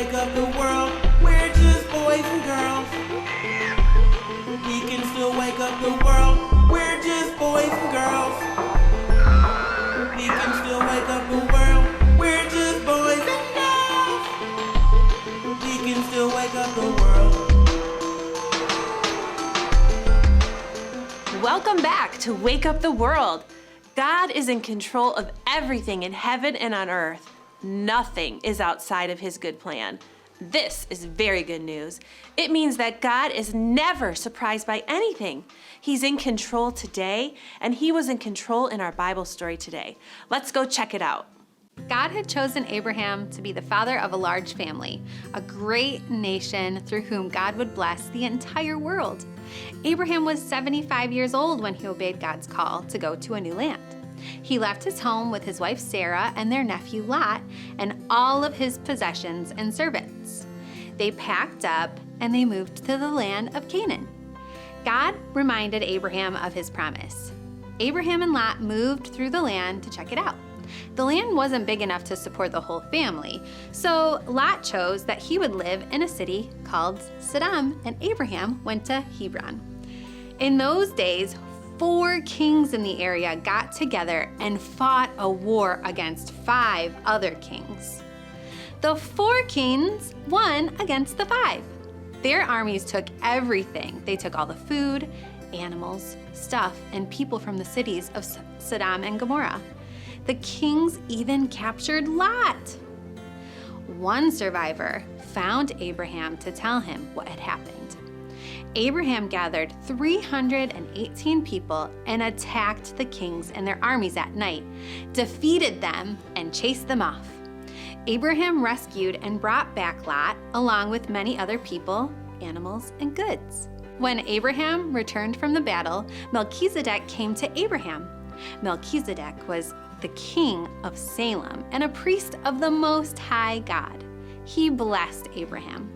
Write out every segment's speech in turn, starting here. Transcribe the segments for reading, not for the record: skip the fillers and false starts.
wake up the world. We're just boys and girls. He can still wake up the world. We're just boys and girls. He can still wake up the world. We're just boys and girls. He can still wake up the world. Welcome back to Wake Up the World. God is in control of everything in heaven and on earth. Nothing is outside of his good plan. This is very good news. It means that God is never surprised by anything. He's in control today, and he was in control in our Bible story today. Let's go check it out. God had chosen Abraham to be the father of a large family, a great nation through whom God would bless the entire world. Abraham was 75 years old when he obeyed God's call to go to a new land. He left his home with his wife Sarah and their nephew Lot and all of his possessions and servants. They packed up and they moved to the land of Canaan. God reminded Abraham of his promise. Abraham and Lot moved through the land to check it out. The land wasn't big enough to support the whole family, so Lot chose that he would live in a city called Sodom, and Abraham went to Hebron. In those days, 4 kings in the area got together and fought a war against 5 other kings. The 4 kings won against the 5. Their armies took everything. They took all the food, animals, stuff, and people from the cities of Sodom and Gomorrah. The kings even captured Lot. One survivor found Abraham to tell him what had happened. Abraham gathered 318 people and attacked the kings and their armies at night, defeated them, and chased them off. Abraham rescued and brought back Lot, along with many other people, animals, and goods. When Abraham returned from the battle, Melchizedek came to Abraham. Melchizedek was the king of Salem and a priest of the Most High God. He blessed Abraham.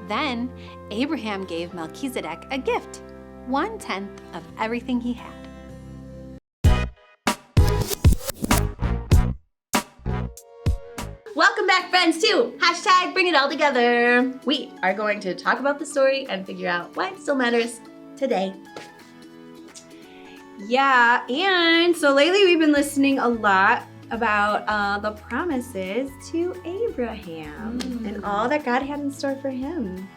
Then Abraham gave Melchizedek a gift, 1/10 of everything he had. Welcome back, friends, to #Bring It All Together. We are going to talk about the story and figure out why it still matters today. Yeah, and so lately we've been listening a lot about the promises to Abraham and all that God had in store for him.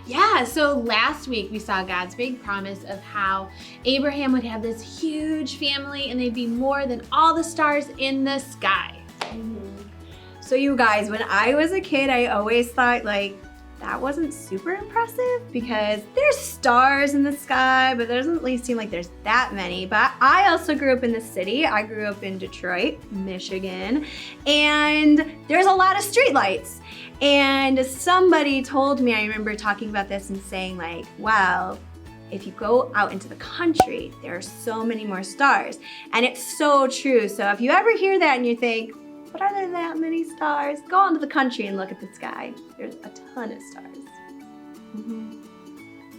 Yeah, so last week we saw God's big promise of how Abraham would have this huge family and they'd be more than all the stars in the sky. So you guys, when I was a kid, I always thought that wasn't super impressive because there's stars in the sky, but there doesn't really seem like there's that many. But I also grew up in the city. I grew up in Detroit, Michigan, and there's a lot of streetlights. And somebody told me, I remember talking about this and saying wow, if you go out into the country, there are so many more stars. And it's so true. So if you ever hear that and you think, but are there that many stars? Go out into the country and look at the sky. There's a ton of stars.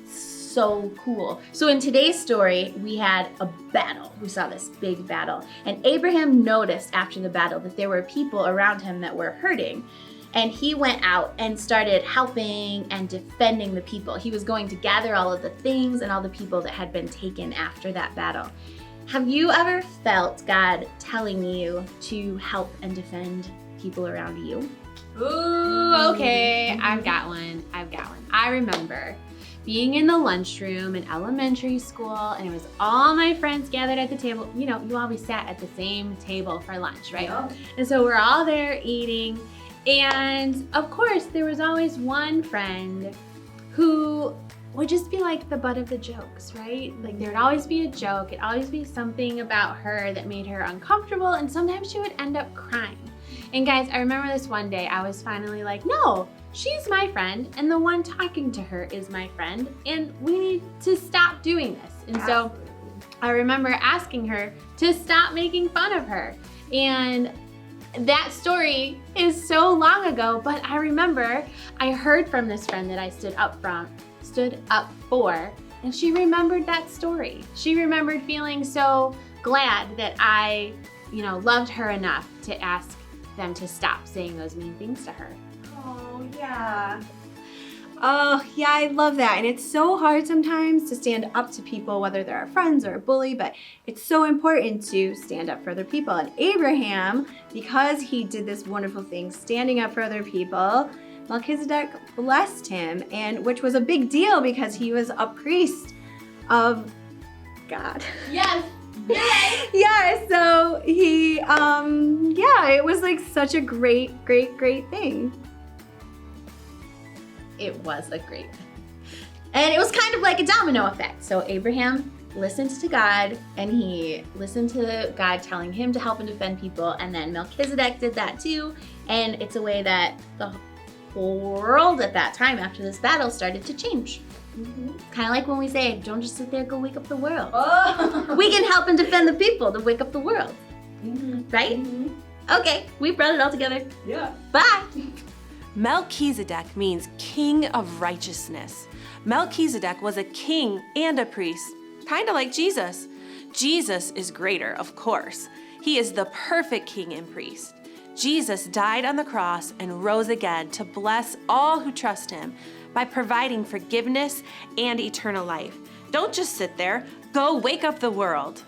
So cool. So in today's story, we had a battle. We saw this big battle. And Abraham noticed after the battle that there were people around him that were hurting. And he went out and started helping and defending the people. He was going to gather all of the things and all the people that had been taken after that battle. Have you ever felt God telling you to help and defend people around you? Ooh, okay, I've got one. I remember being in the lunchroom in elementary school, and it was all my friends gathered at the table. You know, you always sat at the same table for lunch, right? Yeah. And so we're all there eating, and of course, there was always one friend who would just be like the butt of the jokes, right? Like there'd always be a joke, it'd always be something about her that made her uncomfortable, and sometimes she would end up crying. And guys, I remember this one day, I was finally like, no, she's my friend, and the one talking to her is my friend, and we need to stop doing this. And so I remember asking her to stop making fun of her. And that story is so long ago, but I remember I heard from this friend that I stood up for, and she remembered that story. She remembered feeling so glad that I, loved her enough to ask them to stop saying those mean things to her. Oh, yeah. Oh, yeah, I love that. And it's so hard sometimes to stand up to people, whether they're our friends or a bully, but it's so important to stand up for other people. And Abraham, because he did this wonderful thing, standing up for other people, Melchizedek blessed him, and which was a big deal because he was a priest of God. Yes. Yeah, so he, it was like such a great thing. It was a great thing. And it was kind of like a domino effect. So Abraham listened to God, and he listened to God telling him to help and defend people, and then Melchizedek did that too. And it's a way that the whole world at that time after this battle started to change. Kind of like when we say, don't just sit there, go wake up the world. Oh. We can help and defend the people to wake up the world. Right? Okay, we brought it all together. Yeah. Bye. Melchizedek means king of righteousness. Melchizedek was a king and a priest, kind of like Jesus. Jesus is greater, of course. He is the perfect king and priest. Jesus died on the cross and rose again to bless all who trust him by providing forgiveness and eternal life. Don't just sit there. Go wake up the world.